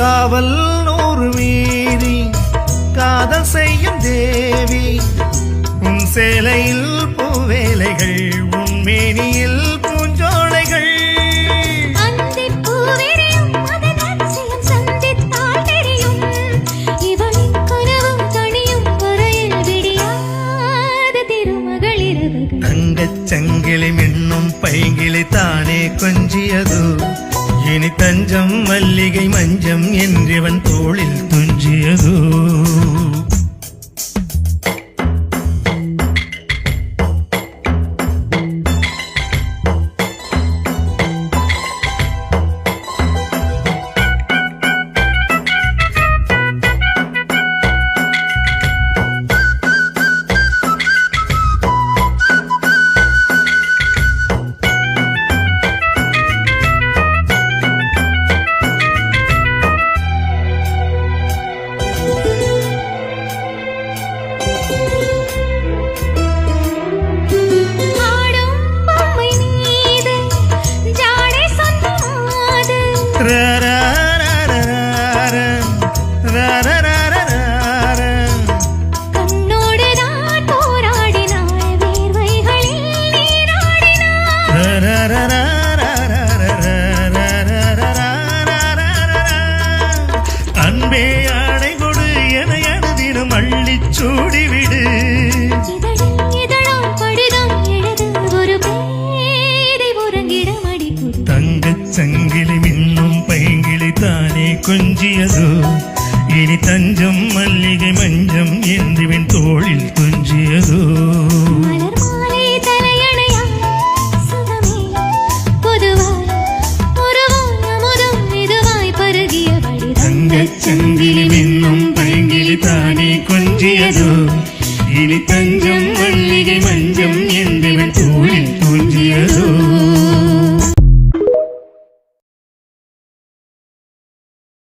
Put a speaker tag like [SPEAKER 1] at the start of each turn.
[SPEAKER 1] காவல் 100 மீறி காதல் செய்யும் தேவி உன் சேலையில் பூவேலைகள் உன் மேனியில் பூஞ்சோலைகள் தங்கச்சங்கிலி மின்னும் பைங்கிளி தானே கொஞ்சியது இனி தஞ்சம் மல்லிகை மஞ்சம் என்றவன் தோளில் துஞ்சியது அன்பே ஆடை கொடு என அனுதினம் அள்ளிச் சூடிவிடு தங்கச் சங்கிலி மின்னும் பைங்கிளி தானே கொஞ்சியது இனி தஞ்சம் மல்லிகை மஞ்சம் என்றுவின் தோளில் துஞ்சியது தங்கச்சங்கிலி மின்னும் பைங்கிளி தானே கொஞ்சியது இனி தஞ்சம் மல்லிகை மஞ்சம் என்று